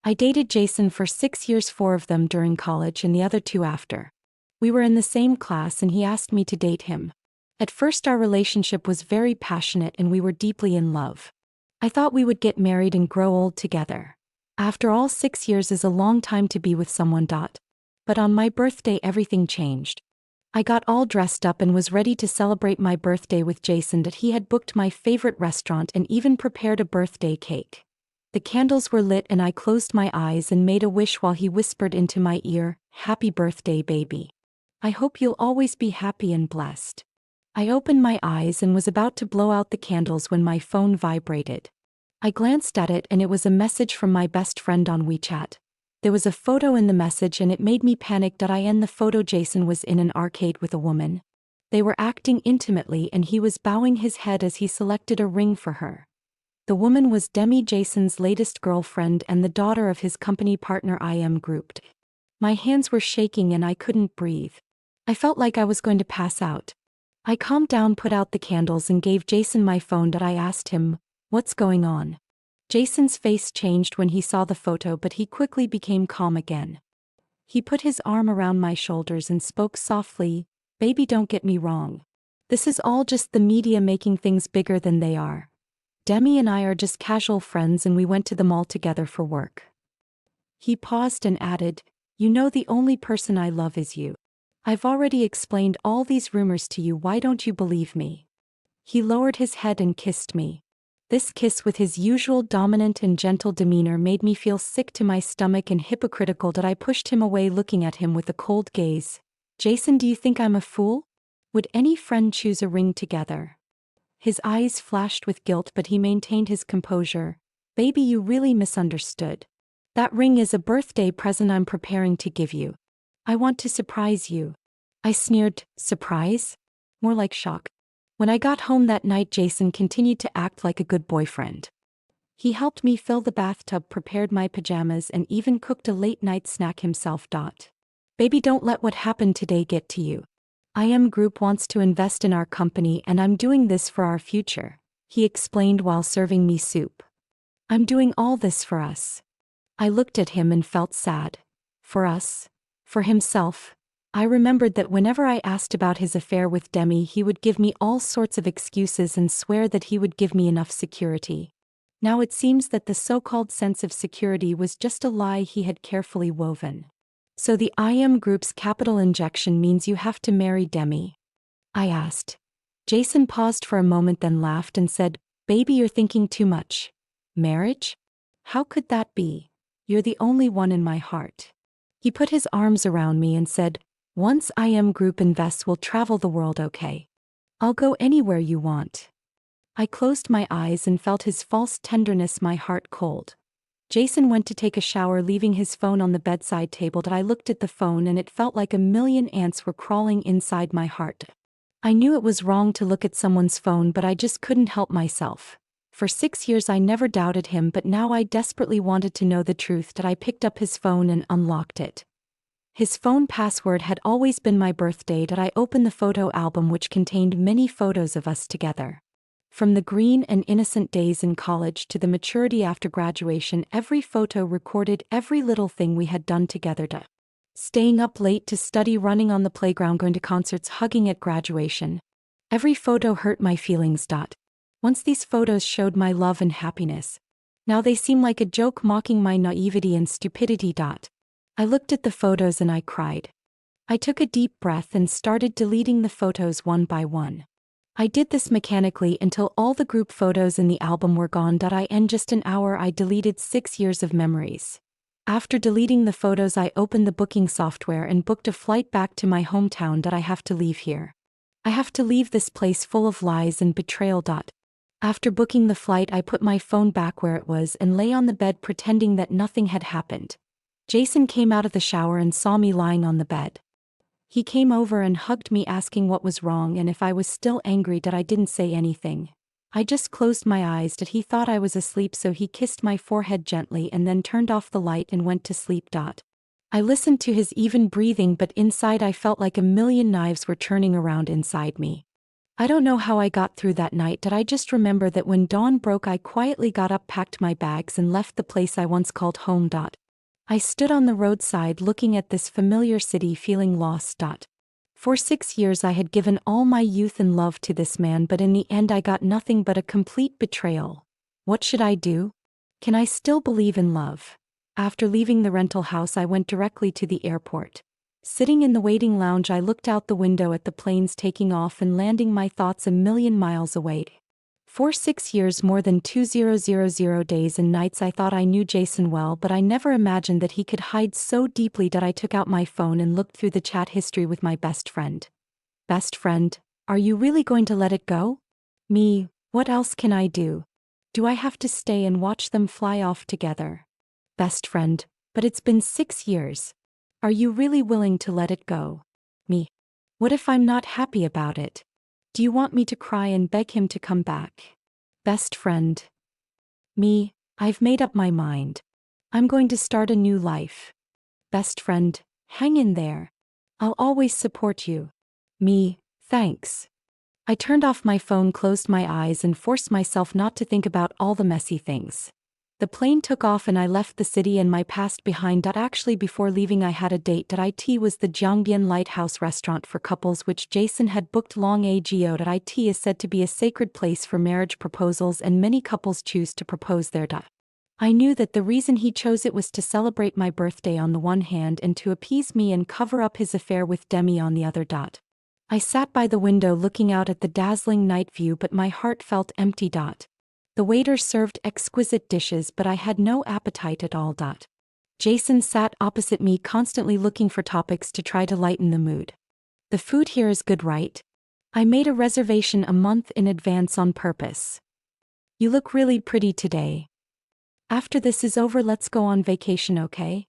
I dated Jason for 6 years, 4 of them during college and the other 2 after. We were in the same class and he asked me to date him. At first our relationship was very passionate and we were deeply in love. I thought we would get married and grow old together. After all, 6 years is a long time to be with someone. But on my birthday everything changed. I got all dressed up and was ready to celebrate my birthday with Jason. That he had booked my favorite restaurant and even prepared a birthday cake. The candles were lit and I closed my eyes and made a wish while he whispered into my ear, "Happy birthday, baby. I hope you'll always be happy and blessed." I opened my eyes and was about to blow out the candles when my phone vibrated. I glanced at it and it was a message from my best friend on WeChat. There was a photo in the message and it made me panic. In the photo, Jason was in an arcade with a woman. They were acting intimately and he was bowing his head as he selected a ring for her. The woman was Demi, Jason's latest girlfriend and the daughter of his company partner Group. My hands were shaking and I couldn't breathe. I felt like I was going to pass out. I calmed down, put out the candles and gave Jason my phone. I asked him, "What's going on?" Jason's face changed when he saw the photo, but he quickly became calm again. He put his arm around my shoulders and spoke softly, "Baby, don't get me wrong. This is all just the media making things bigger than they are. Demi and I are just casual friends and we went to the mall together for work." He paused and added, "You know the only person I love is you. I've already explained all these rumors to you, why don't you believe me?" He lowered his head and kissed me. This kiss, with his usual dominant and gentle demeanor, made me feel sick to my stomach and hypocritical. I pushed him away, looking at him with a cold gaze. "Jason, do you think I'm a fool? Would any friend choose a ring together?" His eyes flashed with guilt, but he maintained his composure. "Baby, you really misunderstood. That ring is a birthday present I'm preparing to give you. I want to surprise you." I sneered. "Surprise?" More like shock. When I got home that night, Jason continued to act like a good boyfriend. He helped me fill the bathtub, prepared my pajamas, and even cooked a late-night snack himself. "Baby, don't let what happened today get to you. Group wants to invest in our company and I'm doing this for our future," he explained while serving me soup. "I'm doing all this for us." I looked at him and felt sad. For us? For himself? I remembered that whenever I asked about his affair with Demi, he would give me all sorts of excuses and swear that he would give me enough security. Now it seems that the so-called sense of security was just a lie he had carefully woven. "So the Group's capital injection means you have to marry Demi?" I asked. Jason paused for a moment, then laughed and said, "Baby, you're thinking too much. Marriage? How could that be? You're the only one in my heart." He put his arms around me and said, "Once Group invests, we'll travel the world, okay? I'll go anywhere you want." I closed my eyes and felt his false tenderness, my heart cold. Jason went to take a shower, leaving his phone on the bedside table. I looked at the phone and it felt like a million ants were crawling inside my heart. I knew it was wrong to look at someone's phone, but I just couldn't help myself. For 6 years I never doubted him, but now I desperately wanted to know the truth. I picked up his phone and unlocked it. His phone password had always been my birthday. I opened the photo album, which contained many photos of us together. From the green and innocent days in college to the maturity after graduation, every photo recorded every little thing we had done together. Staying up late to study, running on the playground, going to concerts, hugging at graduation. Every photo hurt my feelings. Once these photos showed my love and happiness. Now they seem like a joke, mocking my naivety and stupidity. I looked at the photos and I cried. I took a deep breath and started deleting the photos one by one. I did this mechanically until all the group photos in the album were gone. In just an hour I deleted 6 years of memories. After deleting the photos, I opened the booking software and booked a flight back to my hometown. I have to leave here. I have to leave this place full of lies and betrayal. After booking the flight, I put my phone back where it was and lay on the bed pretending that nothing had happened. Jason came out of the shower and saw me lying on the bed. He came over and hugged me, asking what was wrong and if I was still angry. I didn't say anything. I just closed my eyes. He thought I was asleep, so he kissed my forehead gently and then turned off the light and went to sleep. I listened to his even breathing, but inside I felt like a million knives were turning around inside me. I don't know how I got through that night, but I just remember that when dawn broke I quietly got up, packed my bags and left the place I once called home. I stood on the roadside looking at this familiar city, feeling lost. For 6 years I had given all my youth and love to this man, but in the end I got nothing but a complete betrayal. What should I do? Can I still believe in love? After leaving the rental house I went directly to the airport. Sitting in the waiting lounge I looked out the window at the planes taking off and landing, my thoughts a million miles away. For 6 years, more than 2000 days and nights, I thought I knew Jason well, but I never imagined that he could hide so deeply that I took out my phone and looked through the chat history with my best friend. Best friend, are you really going to let it go? Me, what else can I do? Do I have to stay and watch them fly off together? Best friend, but it's been 6 years. Are you really willing to let it go? Me, what if I'm not happy about it? Do you want me to cry and beg him to come back? Best friend. Me, I've made up my mind. I'm going to start a new life. Best friend, hang in there. I'll always support you. Me, thanks. I turned off my phone, closed my eyes and forced myself not to think about all the messy things. The plane took off and I left the city and my past behind. Actually, before leaving I had a date. It was the Jiangbian Lighthouse restaurant for couples which Jason had booked long ago. It is said to be a sacred place for marriage proposals and many couples choose to propose there. I knew that the reason he chose it was to celebrate my birthday on the one hand and to appease me and cover up his affair with Demi on the other. I sat by the window looking out at the dazzling night view, but my heart felt empty. The waiter served exquisite dishes, but I had no appetite at all. Jason sat opposite me, constantly looking for topics to try to lighten the mood. The food here is good, right? I made a reservation a month in advance on purpose. You look really pretty today. After this is over, let's go on vacation, okay?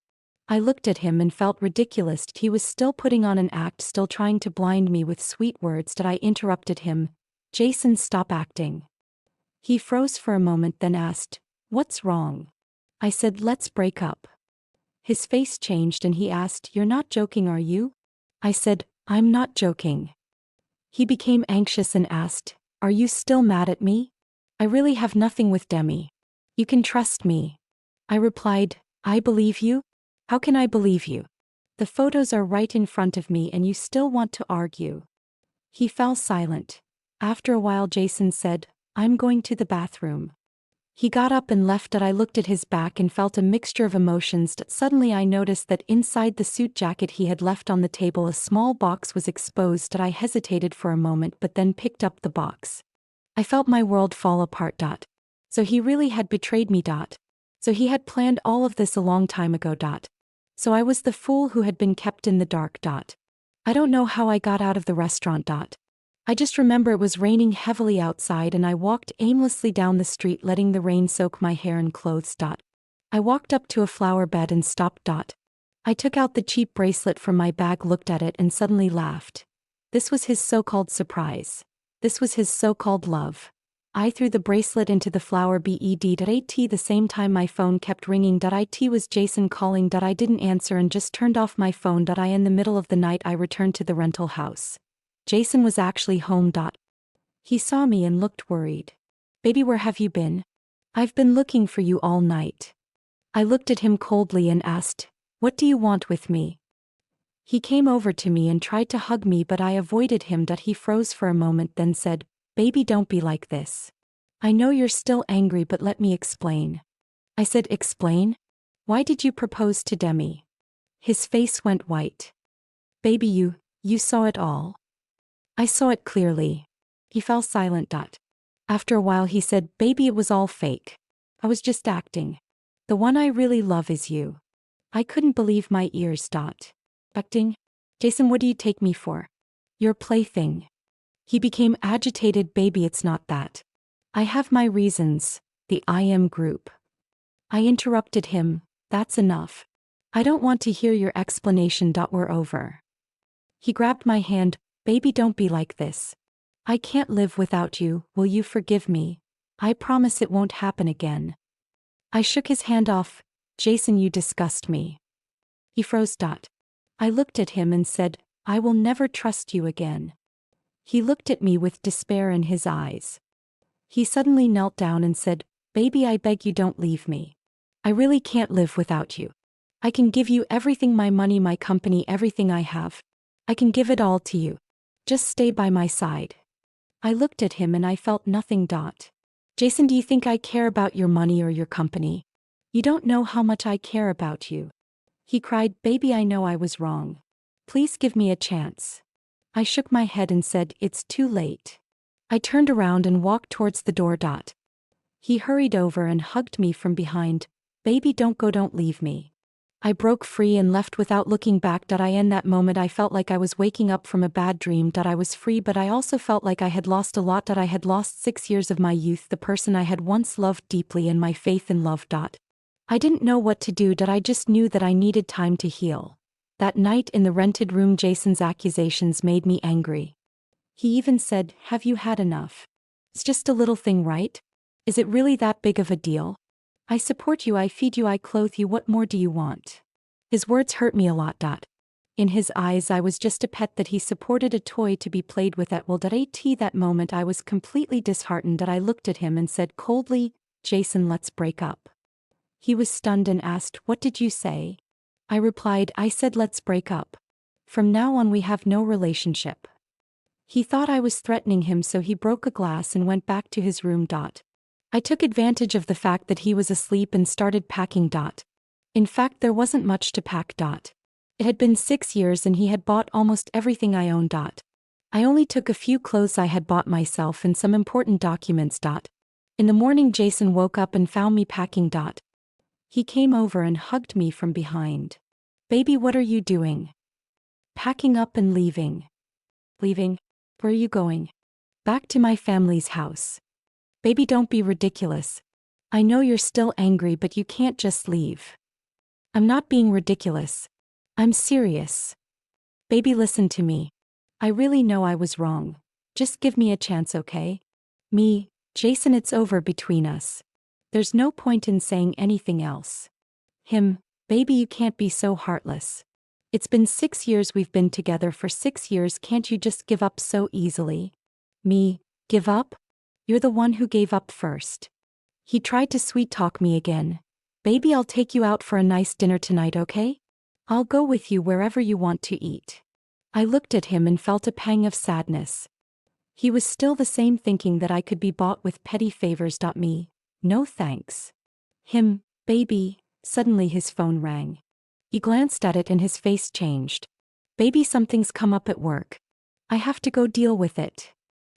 I looked at him and felt ridiculous. He was still putting on an act, still trying to blind me with sweet words. I interrupted him. Jason, stop acting. He froze for a moment, then asked, "What's wrong?" I said, "Let's break up." His face changed and he asked, "You're not joking, are you?" I said, "I'm not joking." He became anxious and asked, "Are you still mad at me?" "I really have nothing with Demi. You can trust me." I replied, "I believe you? How can I believe you? The photos are right in front of me and you still want to argue." He fell silent. After a while Jason said, "I'm going to the bathroom." He got up and left. I looked at his back and felt a mixture of emotions. Suddenly I noticed that inside the suit jacket he had left on the table a small box was exposed. I hesitated for a moment but then picked up the box. I felt my world fall apart. So he really had betrayed me. So he had planned all of this a long time ago. So I was the fool who had been kept in the dark. I don't know how I got out of the restaurant. I just remember it was raining heavily outside and I walked aimlessly down the street, letting the rain soak my hair and clothes. I walked up to a flower bed and stopped. I took out the cheap bracelet from my bag, looked at it and suddenly laughed. This was his so-called surprise. This was his so-called love. I threw the bracelet into the flower bed. At the same time my phone kept ringing. It was Jason calling. I didn't answer and just turned off my phone. In the middle of the night I returned to the rental house. Jason was actually home. He saw me and looked worried. "Baby, where have you been? I've been looking for you all night." I looked at him coldly and asked, "What do you want with me?" He came over to me and tried to hug me, but I avoided him. He froze for a moment, then said, "Baby, don't be like this. I know you're still angry, but let me explain." I said, "Explain? Why did you propose to Demi?" His face went white. "Baby, you saw it all." I saw it clearly. He fell silent. After a while he said, "Baby, it was all fake. I was just acting. The one I really love is you." I couldn't believe my ears. Acting? Jason, what do you take me for? Your plaything. He became agitated. "Baby, it's not that. I have my reasons, the I am group." I interrupted him, "That's enough. I don't want to hear your explanation. We're over." He grabbed my hand, "Baby, don't be like this. I can't live without you. Will you forgive me? I promise it won't happen again." I shook his hand off. "Jason, you disgust me." He froze. I looked at him and said, "I will never trust you again." He looked at me with despair in his eyes. He suddenly knelt down and said, "Baby, I beg you don't leave me. I really can't live without you. I can give you everything, my money, my company, everything I have. I can give it all to you. Just stay by my side." I looked at him and I felt nothing. "Jason, do you think I care about your money or your company? You don't know how much I care about you." He cried, "Baby, I know I was wrong. Please give me a chance." I shook my head and said, "It's too late." I turned around and walked towards the door. He hurried over and hugged me from behind. "Baby, don't go, don't leave me." I broke free and left without looking back. In that moment I felt like I was waking up from a bad dream. I was free, but I also felt like I had lost a lot. I had lost 6 years of my youth, the person I had once loved deeply, and my faith in love. I didn't know what to do. I just knew that I needed time to heal. That night in the rented room, Jason's accusations made me angry. He even said, "Have you had enough? It's just a little thing, right? Is it really that big of a deal? I support you, I feed you, I clothe you, what more do you want?" His words hurt me a lot. In his eyes I was just a pet that he supported, a toy to be played with at will. At that moment I was completely disheartened. I looked at him and said coldly, "Jason, let's break up." He was stunned and asked, "What did you say?" I replied, "I said let's break up. From now on we have no relationship." He thought I was threatening him, so he broke a glass and went back to his room. I took advantage of the fact that he was asleep and started packing. In fact, there wasn't much to pack. It had been 6 years and he had bought almost everything I owned. I only took a few clothes I had bought myself and some important documents. In the morning Jason woke up and found me packing. He came over and hugged me from behind. "Baby, what are you doing?" "Packing up and leaving." "Leaving? Where are you going?" "Back to my family's house." "Baby, don't be ridiculous. I know you're still angry, but you can't just leave." "I'm not being ridiculous. I'm serious. Baby, listen to me. I really know I was wrong. Just give me a chance, okay? Me, Jason, it's over between us. There's no point in saying anything else." Him, "Baby, you can't be so heartless. It's been 6 years, we've been together for 6 years, can't you just give up so easily?" Me, "Give up? You're the one who gave up first." He tried to sweet talk me again. "Baby, I'll take you out for a nice dinner tonight, okay? I'll go with you wherever you want to eat." I looked at him and felt a pang of sadness. He was still the same, thinking that I could be bought with petty favors. Me, "No thanks." Him, "Baby," suddenly his phone rang. He glanced at it and his face changed. "Baby, something's come up at work. I have to go deal with it."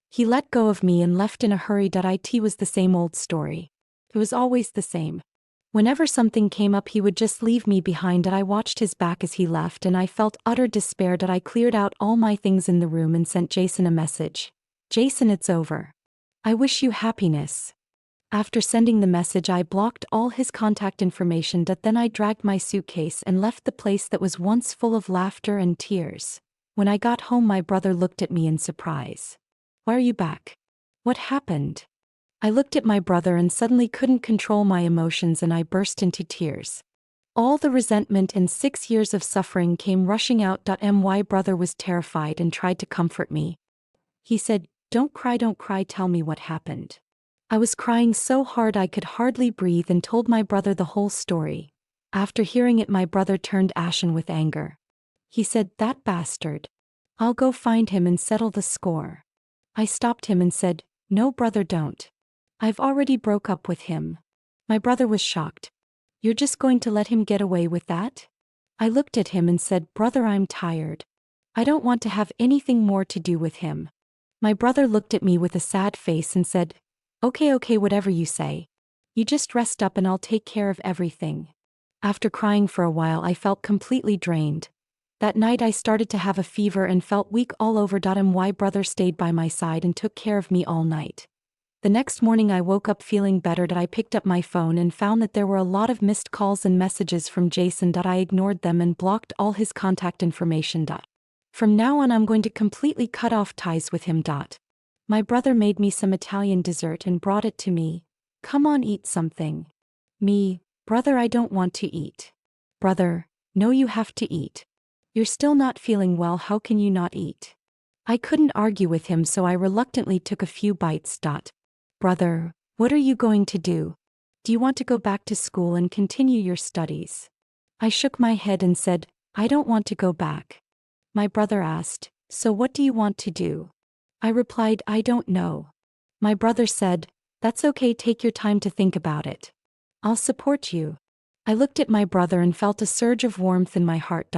He let go of me and left in a hurry. It was the same old story. It was always the same. Whenever something came up, he would just leave me behind. I watched his back as he left and I felt utter despair. I cleared out all my things in the room and sent Jason a message. "Jason, it's over. I wish you happiness." After sending the message, I blocked all his contact information. Then I dragged my suitcase and left the place that was once full of laughter and tears. When I got home, my brother looked at me in surprise. "Why are you back? What happened?" I looked at my brother and suddenly couldn't control my emotions and I burst into tears. All the resentment and 6 years of suffering came rushing out. My brother was terrified and tried to comfort me. He said, don't cry, tell me what happened." I was crying so hard I could hardly breathe and told my brother the whole story. After hearing it, my brother turned ashen with anger. He said, "That bastard. I'll go find him and settle the score." I stopped him and said, "No, brother, don't. I've already broke up with him." My brother was shocked. "You're just going to let him get away with that?" I looked at him and said, "Brother, I'm tired. I don't want to have anything more to do with him." My brother looked at me with a sad face and said, Okay, whatever you say. You just rest up and I'll take care of everything." After crying for a while, I felt completely drained. That night I started to have a fever and felt weak all over. My brother stayed by my side and took care of me all night. The next morning I woke up feeling better. I picked up my phone and found that there were a lot of missed calls and messages from Jason. I ignored them and blocked all his contact information. From now on I'm going to completely cut off ties with him. My brother made me some Italian dessert and brought it to me. "Come on, eat something." Me, "Brother, I don't want to eat." "Brother, no, you have to eat. You're still not feeling well, how can you not eat?" I couldn't argue with him, so I reluctantly took a few bites. Brother, what are you going to do? Do you want to go back to school and continue your studies? I shook my head and said, I don't want to go back. My brother asked, so what do you want to do? I replied, I don't know. My brother said, that's okay, take your time to think about it. I'll support you. I looked at my brother and felt a surge of warmth in my heart.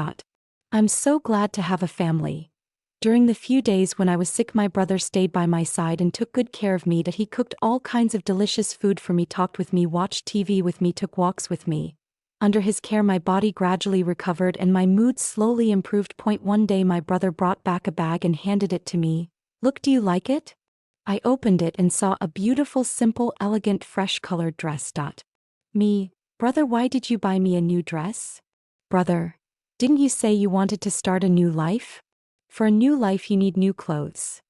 I'm so glad to have a family. During the few days when I was sick, my brother stayed by my side and took good care of me. He cooked all kinds of delicious food for me, talked with me, watched TV with me, took walks with me. Under his care, my body gradually recovered and my mood slowly improved. One day my brother brought back a bag and handed it to me. Look, do you like it? I opened it and saw a beautiful, simple, elegant, fresh-colored dress. Me, brother, why did you buy me a new dress? Brother, didn't you say you wanted to start a new life? For a new life you need new clothes.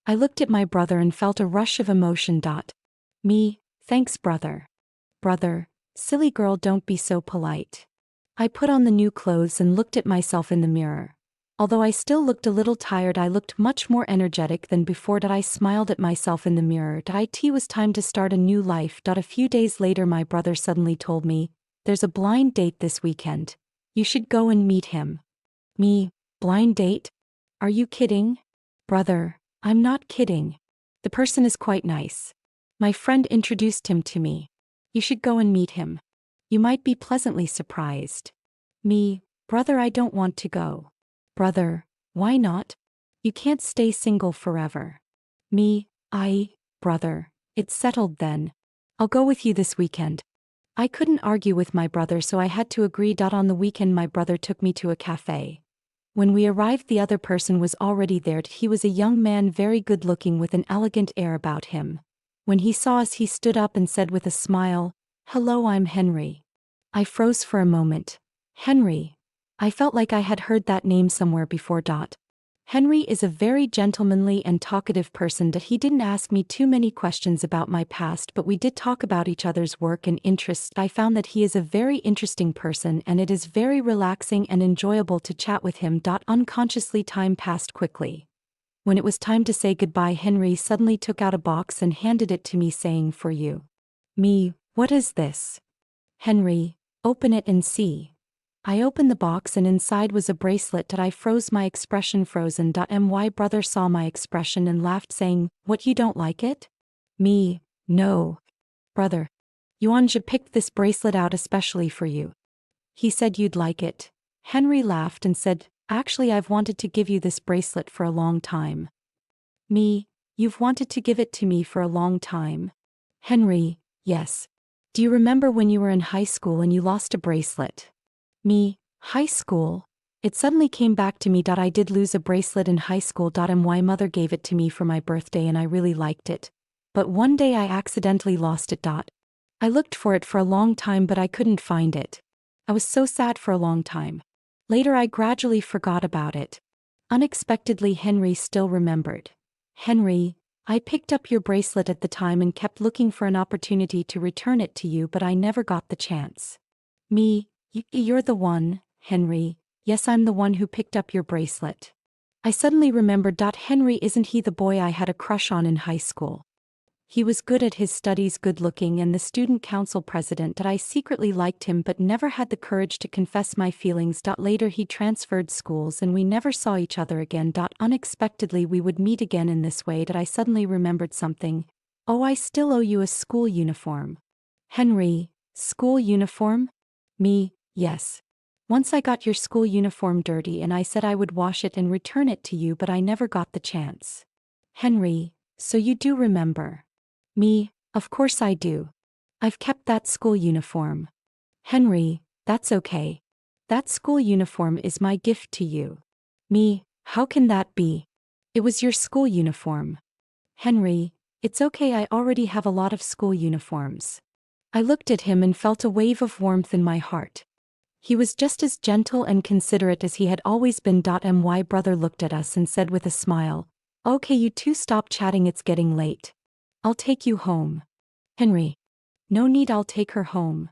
I looked at my brother and felt a rush of emotion. Me, thanks brother. Brother, silly girl, don't be so polite. I put on the new clothes and looked at myself in the mirror. Although I still looked a little tired, I looked much more energetic than before. I smiled at myself in the mirror. It was time to start a new life. A few days later my brother suddenly told me, there's a blind date this weekend. You should go and meet him. Me, blind date? Are you kidding? Brother, I'm not kidding. The person is quite nice. My friend introduced him to me. You should go and meet him. You might be pleasantly surprised. Me, brother, I don't want to go. Brother, why not? You can't stay single forever. Me, brother, it's settled then. I'll go with you this weekend. I couldn't argue with my brother, so I had to agree. On the weekend my brother took me to a cafe. When we arrived, the other person was already there. He was a young man, very good looking, with an elegant air about him. When he saw us, he stood up and said with a smile, hello, I'm Henry. I froze for a moment. Henry. I felt like I had heard that name somewhere before. Henry is a very gentlemanly and talkative person. He didn't ask me too many questions about my past, but we did talk about each other's work and interests. I found that he is a very interesting person and it is very relaxing and enjoyable to chat with him. Unconsciously, time passed quickly. When it was time to say goodbye, Henry suddenly took out a box and handed it to me, saying, for you. Me, what is this? Henry, open it and see. I opened the box and inside was a bracelet. I froze, my expression frozen. My brother saw my expression and laughed, saying, what, you don't like it? Me, no. Brother, Yuanja picked this bracelet out especially for you. He said you'd like it. Henry laughed and said, actually I've wanted to give you this bracelet for a long time. Me, you've wanted to give it to me for a long time? Henry, yes. Do you remember when you were in high school and you lost a bracelet? Me, high school? It suddenly came back to me. I did lose a bracelet in high school. My mother gave it to me for my birthday and I really liked it. But one day I accidentally lost it. I looked for it for a long time but I couldn't find it. I was so sad for a long time. Later I gradually forgot about it. Unexpectedly Henry still remembered. Henry, I picked up your bracelet at the time and kept looking for an opportunity to return it to you, but I never got the chance. Me, you're the one, Henry. Yes, I'm the one who picked up your bracelet. I suddenly remembered. Henry, isn't he the boy I had a crush on in high school? He was good at his studies, good looking, and the student council president. I secretly liked him but never had the courage to confess my feelings. Later he transferred schools and we never saw each other again. Unexpectedly we would meet again in this way. I suddenly remembered something. Oh, I still owe you a school uniform. Henry, school uniform? Me, yes. Once I got your school uniform dirty and I said I would wash it and return it to you, but I never got the chance. Henry, so you do remember. Me, of course I do. I've kept that school uniform. Henry, that's okay. That school uniform is my gift to you. Me, how can that be? It was your school uniform. Henry, it's okay, I already have a lot of school uniforms. I looked at him and felt a wave of warmth in my heart. He was just as gentle and considerate as he had always been. My brother looked at us and said with a smile, okay, you two stop chatting, it's getting late. I'll take you home. Henry, no need, I'll take her home.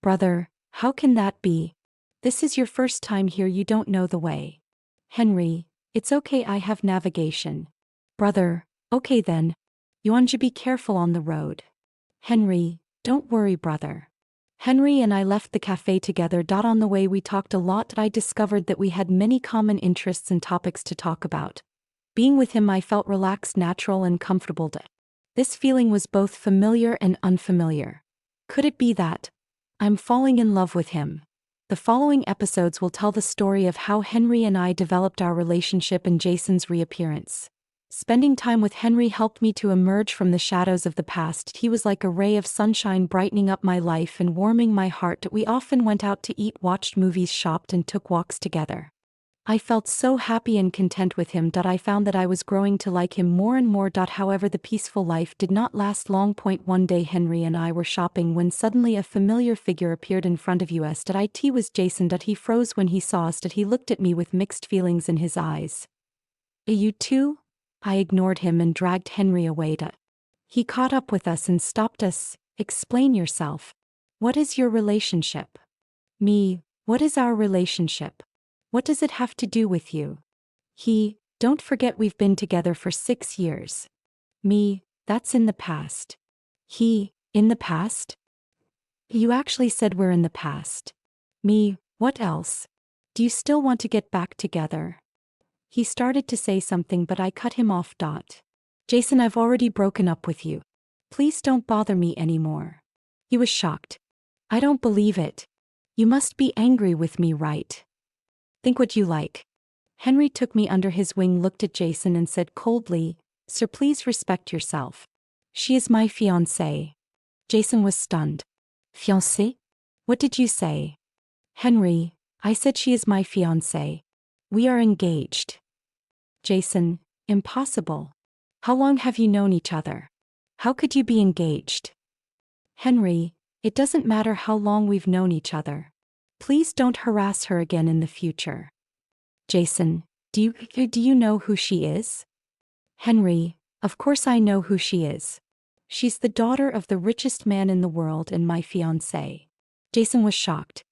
Brother, how can that be? This is your first time here, you don't know the way. Henry, It's okay, I have navigation. Brother, okay then. You want to be careful on the road. Henry, don't worry, brother. Henry and I left the cafe together. On the way we talked a lot. I discovered that we had many common interests and topics to talk about. Being with him I felt relaxed, natural and comfortable. This feeling was both familiar and unfamiliar. Could it be that I'm falling in love with him? The following episodes will tell the story of how Henry and I developed our relationship and Jason's reappearance. Spending time with Henry helped me to emerge from the shadows of the past. He was like a ray of sunshine, brightening up my life and warming my heart. We often went out to eat, watched movies, shopped and took walks together. I felt so happy and content with him. I found that I was growing to like him more and more. However, the peaceful life did not last long. One day Henry and I were shopping when suddenly a familiar figure appeared in front of us. It was Jason. He froze when he saw us. He looked at me with mixed feelings in his eyes. You too? I ignored him and dragged Henry away. He caught up with us and stopped us. Explain yourself. What is your relationship? Me, what is our relationship? What does it have to do with you? He, don't forget we've been together for 6 years. Me, that's in the past. He, in the past? You actually said we're in the past. Me, what else? Do you still want to get back together? He started to say something but I cut him off. Jason, I've already broken up with you. Please don't bother me anymore. He was shocked. I don't believe it. You must be angry with me, right? Think what you like. Henry took me under his wing, looked at Jason and said coldly, Sir, please respect yourself. She is my fiancée. Jason was stunned. Fiancée? What did you say? Henry, I said she is my fiancée. We are engaged. Jason, impossible. How long have you known each other? How could you be engaged? Henry, it doesn't matter how long we've known each other. Please don't harass her again in the future. Jason, do you know who she is? Henry, of course I know who she is. She's the daughter of the richest man in the world and my fiancé. Jason was shocked.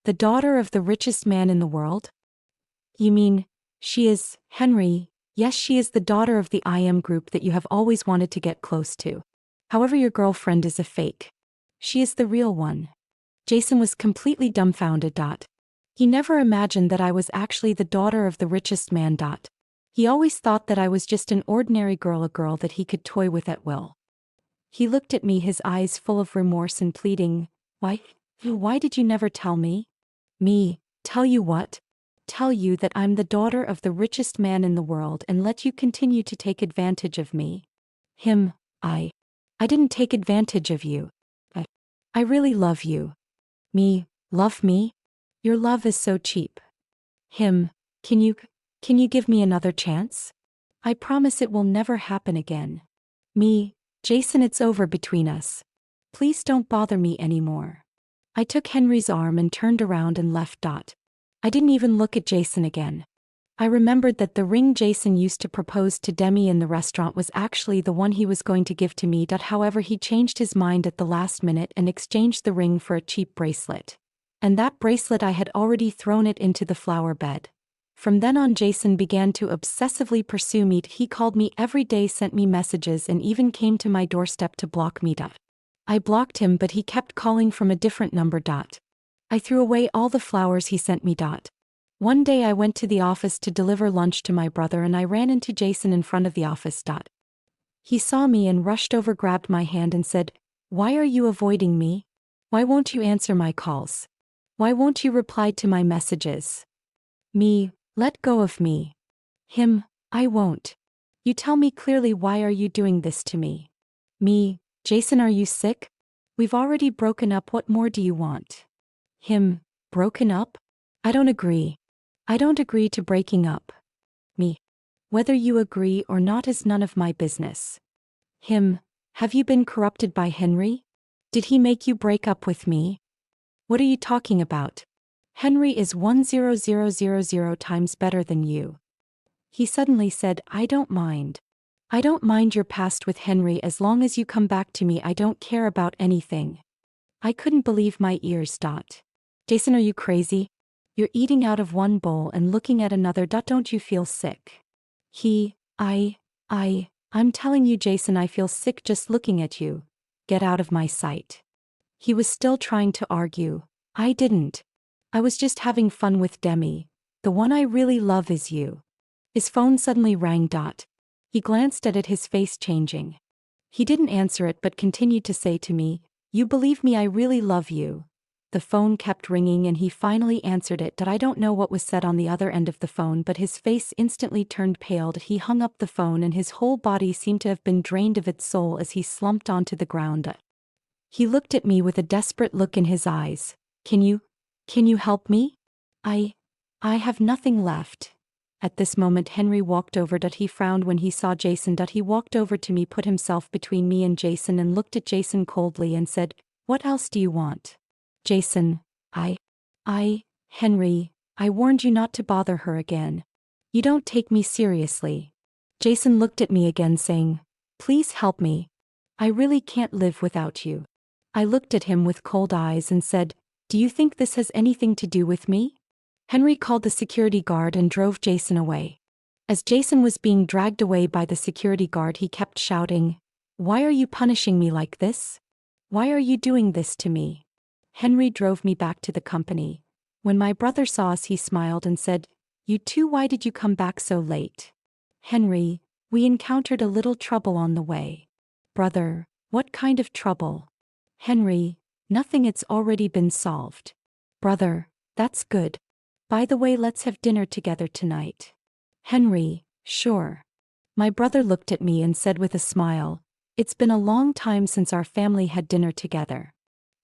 The daughter of the richest man in the world? You mean, she is, Henry, yes, she is the daughter of the IM group that you have always wanted to get close to. However, your girlfriend is a fake. She is the real one. Jason was completely dumbfounded. He never imagined that I was actually the daughter of the richest man. He always thought that I was just an ordinary girl, a girl that he could toy with at will. He looked at me, his eyes full of remorse and pleading. Why did you never tell me? Me, tell you what? Tell you that I'm the daughter of the richest man in the world and let you continue to take advantage of me? Him, I didn't take advantage of you. I really love you. Me, love me? Your love is so cheap. Him, can you give me another chance? I promise it will never happen again. Me, Jason, it's over between us. Please don't bother me anymore. I took Henry's arm and turned around and left. I didn't even look at Jason again. I remembered that the ring Jason used to propose to Demi in the restaurant was actually the one he was going to give to me. However, he changed his mind at the last minute and exchanged the ring for a cheap bracelet. And that bracelet, I had already thrown it into the flower bed. From then on, Jason began to obsessively pursue me. He called me every day, sent me messages, and even came to my doorstep to block me. I blocked him, but he kept calling from a different number. I threw away all the flowers he sent me. One day I went to the office to deliver lunch to my brother and I ran into Jason in front of the office. He saw me and rushed over, grabbed my hand and said, Why are you avoiding me? Why won't you answer my calls? Why won't you reply to my messages? Me, let go of me. Him, I won't. You tell me clearly, why are you doing this to me? Me, Jason, are you sick? We've already broken up, what more do you want? Him, broken up? I don't agree. I don't agree to breaking up. Me, whether you agree or not is none of my business. Him, have you been corrupted by Henry? Did he make you break up with me? What are you talking about? Henry is 100,000 times better than you. He suddenly said, I don't mind. I don't mind your past with Henry as long as you come back to me. I don't care about anything. I couldn't believe my ears. Jason, are you crazy? You're eating out of one bowl and looking at another. Don't you feel sick? I'm telling you, Jason, I feel sick just looking at you. Get out of my sight. He was still trying to argue. I didn't. I was just having fun with Demi. The one I really love is you. His phone suddenly rang. He glanced at it, his face changing. He didn't answer it but continued to say to me, "You believe me, I really love you." The phone kept ringing and he finally answered it. I don't know what was said on the other end of the phone, but his face instantly turned pale. He hung up the phone and his whole body seemed to have been drained of its soul as he slumped onto the ground. He looked at me with a desperate look in his eyes. Can you help me? I have nothing left." At this moment Henry walked over. He frowned when he saw Jason. He walked over to me, put himself between me and Jason and looked at Jason coldly and said, "What else do you want?" Jason, Henry, I warned you not to bother her again. You don't take me seriously. Jason looked at me again saying, "Please help me. I really can't live without you." I looked at him with cold eyes and said, "Do you think this has anything to do with me?" Henry called the security guard and drove Jason away. As Jason was being dragged away by the security guard, he kept shouting, "Why are you punishing me like this? Why are you doing this to me?" Henry drove me back to the company. When my brother saw us, he smiled and said, "You two, why did you come back so late?" "Henry, we encountered a little trouble on the way." "Brother, what kind of trouble?" "Henry, nothing, it's already been solved." "Brother, that's good. By the way, let's have dinner together tonight." "Henry, sure." My brother looked at me and said with a smile, "It's been a long time since our family had dinner together."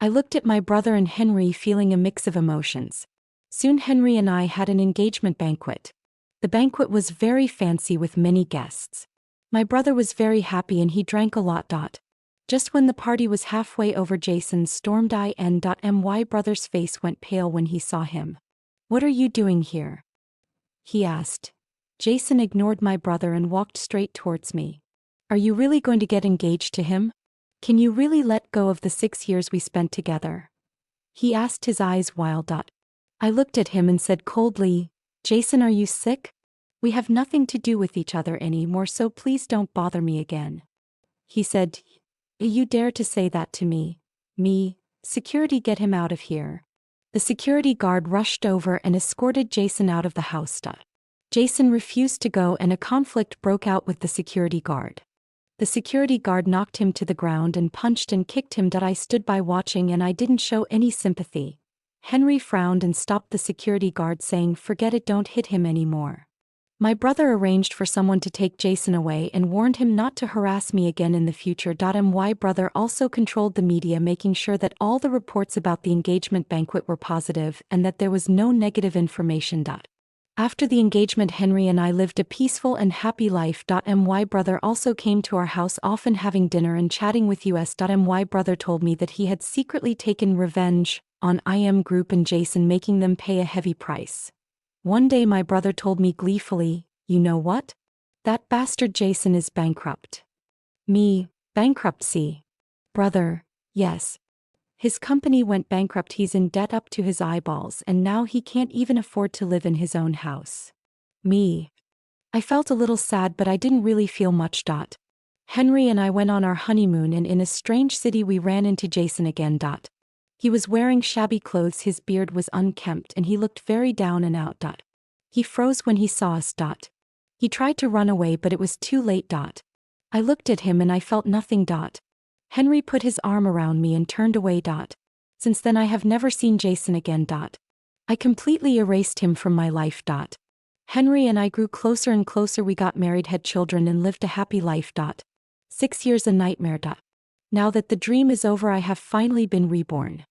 I looked at my brother and Henry, feeling a mix of emotions. Soon Henry and I had an engagement banquet. The banquet was very fancy with many guests. My brother was very happy and he drank a lot. Just when the party was halfway over, Jason stormed in. My brother's face went pale when he saw him. "What are you doing here?" he asked. Jason ignored my brother and walked straight towards me. "Are you really going to get engaged to him? Can you really let go of the 6 years we spent together?" he asked, his eyes wild. I looked at him and said coldly, "Jason, are you sick? We have nothing to do with each other anymore, so please don't bother me again." He said, "You dare to say that to me? Me? Security, get him out of here." The security guard rushed over and escorted Jason out of the house. Jason refused to go and a conflict broke out with the security guard. The security guard knocked him to the ground and punched and kicked him. I stood by watching and I didn't show any sympathy. Henry frowned and stopped the security guard, saying, "Forget it, don't hit him anymore." My brother arranged for someone to take Jason away and warned him not to harass me again in the future. My brother also controlled the media, making sure that all the reports about the engagement banquet were positive and that there was no negative information. After the engagement, Henry and I lived a peaceful and happy life. My brother also came to our house often, having dinner and chatting with us. My brother told me that he had secretly taken revenge on Group and Jason, making them pay a heavy price. One day my brother told me gleefully, "You know what? That bastard Jason is bankrupt." Me, bankruptcy? Brother, yes. His company went bankrupt, he's in debt up to his eyeballs and now he can't even afford to live in his own house. Me. I felt a little sad but I didn't really feel much. Henry and I went on our honeymoon and in a strange city we ran into Jason again. He was wearing shabby clothes, his beard was unkempt and he looked very down and out. He froze when he saw us. He tried to run away but it was too late. I looked at him and I felt nothing. Henry put his arm around me and turned away. Since then I have never seen Jason again. I completely erased him from my life. Henry and I grew closer and closer, we got married, had children and lived a happy life. 6 years a nightmare. Now that the dream is over, I have finally been reborn.